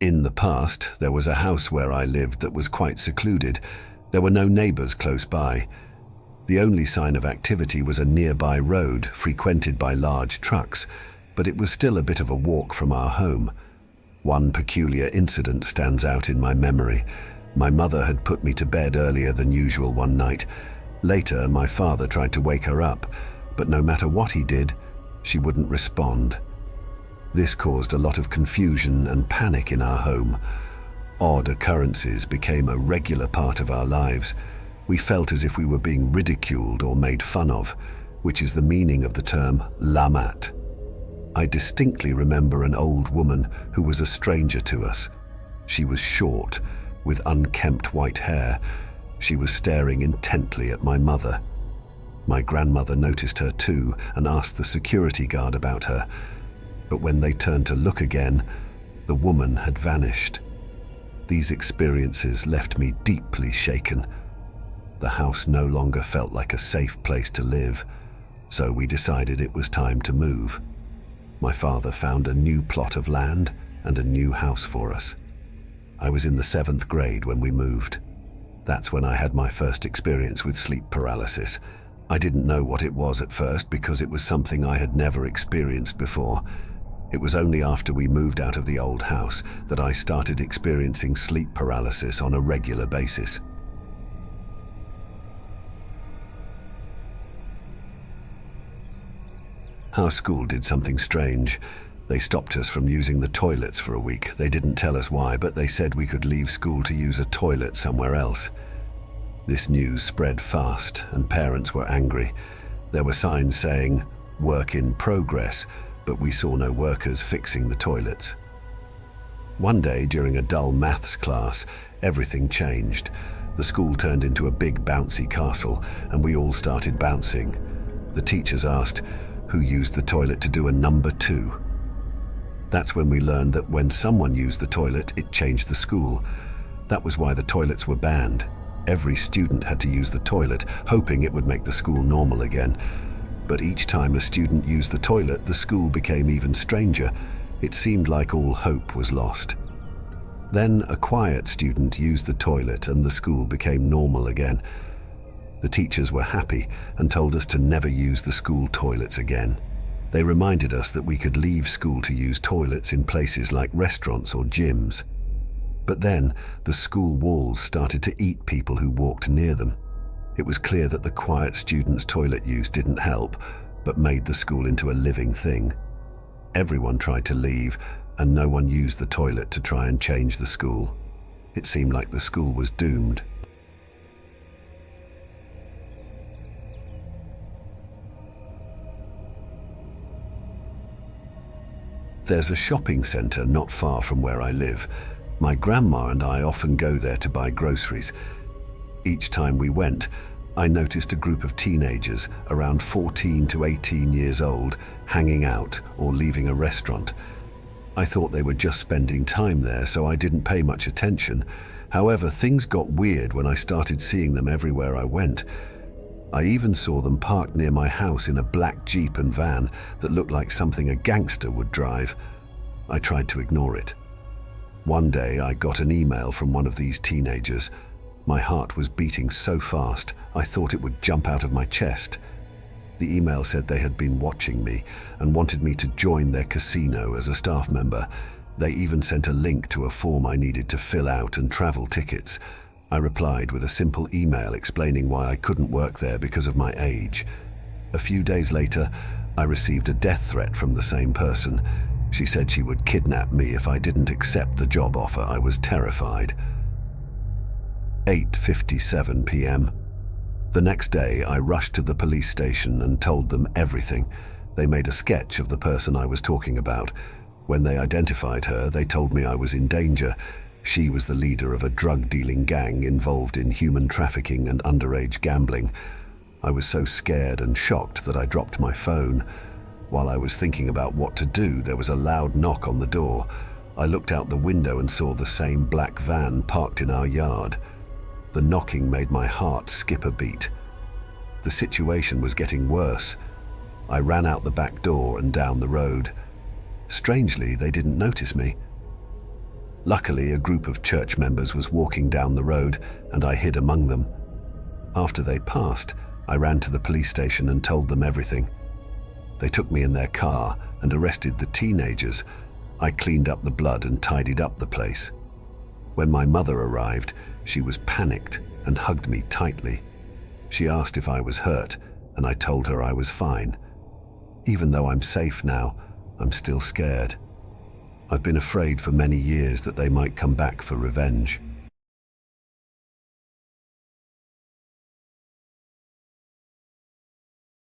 In the past, there was a house where I lived that was quite secluded. There were no neighbors close by. The only sign of activity was a nearby road frequented by large trucks, but it was still a bit of a walk from our home. One peculiar incident stands out in my memory. My mother had put me to bed earlier than usual one night. Later, my father tried to wake her up, but no matter what he did, she wouldn't respond. This caused a lot of confusion and panic in our home. Odd occurrences became a regular part of our lives. We felt as if we were being ridiculed or made fun of, which is the meaning of the term lamat. I distinctly remember an old woman who was a stranger to us. She was short, with unkempt white hair. She was staring intently at my mother. My grandmother noticed her too and asked the security guard about her. But when they turned to look again, the woman had vanished. These experiences left me deeply shaken. The house no longer felt like a safe place to live, so we decided it was time to move. My father found a new plot of land and a new house for us. I was in the 7th grade when we moved. That's when I had my first experience with sleep paralysis. I didn't know what it was at first because it was something I had never experienced before. It was only after we moved out of the old house that I started experiencing sleep paralysis on a regular basis. Our school did something strange. They stopped us from using the toilets for a week. They didn't tell us why, but they said we could leave school to use a toilet somewhere else. This news spread fast, and parents were angry. There were signs saying, "Work in progress," but we saw no workers fixing the toilets. One day, during a dull maths class, everything changed. The school turned into a big bouncy castle, and we all started bouncing. The teachers asked, who used the toilet to do a number 2? That's when we learned that when someone used the toilet, it changed the school. That was why the toilets were banned. Every student had to use the toilet, hoping it would make the school normal again. But each time a student used the toilet, the school became even stranger. It seemed like all hope was lost. Then a quiet student used the toilet and the school became normal again. The teachers were happy and told us to never use the school toilets again. They reminded us that we could leave school to use toilets in places like restaurants or gyms. But then the school walls started to eat people who walked near them. It was clear that the quiet students' toilet use didn't help, but made the school into a living thing. Everyone tried to leave, and no one used the toilet to try and change the school. It seemed like the school was doomed. There's a shopping centre not far from where I live. My grandma and I often go there to buy groceries. Each time we went, I noticed a group of teenagers around 14 to 18 years old hanging out or leaving a restaurant. I thought they were just spending time there, so I didn't pay much attention. However, things got weird when I started seeing them everywhere I went. I even saw them parked near my house in a black Jeep and van that looked like something a gangster would drive. I tried to ignore it. One day I got an email from one of these teenagers. My heart was beating so fast, I thought it would jump out of my chest. The email said they had been watching me and wanted me to join their casino as a staff member. They even sent a link to a form I needed to fill out and travel tickets. I replied with a simple email explaining why I couldn't work there because of my age. A few days later, I received a death threat from the same person. She said she would kidnap me if I didn't accept the job offer. I was terrified. 8:57 p.m. The next day, I rushed to the police station and told them everything. They made a sketch of the person I was talking about. When they identified her, they told me I was in danger. She was the leader of a drug-dealing gang involved in human trafficking and underage gambling. I was so scared and shocked that I dropped my phone. While I was thinking about what to do, there was a loud knock on the door. I looked out the window and saw the same black van parked in our yard. The knocking made my heart skip a beat. The situation was getting worse. I ran out the back door and down the road. Strangely, they didn't notice me. Luckily, a group of church members was walking down the road, and I hid among them. After they passed, I ran to the police station and told them everything. They took me in their car and arrested the teenagers. I cleaned up the blood and tidied up the place. When my mother arrived, she was panicked and hugged me tightly. She asked if I was hurt, and I told her I was fine. Even though I'm safe now, I'm still scared. I've been afraid for many years that they might come back for revenge.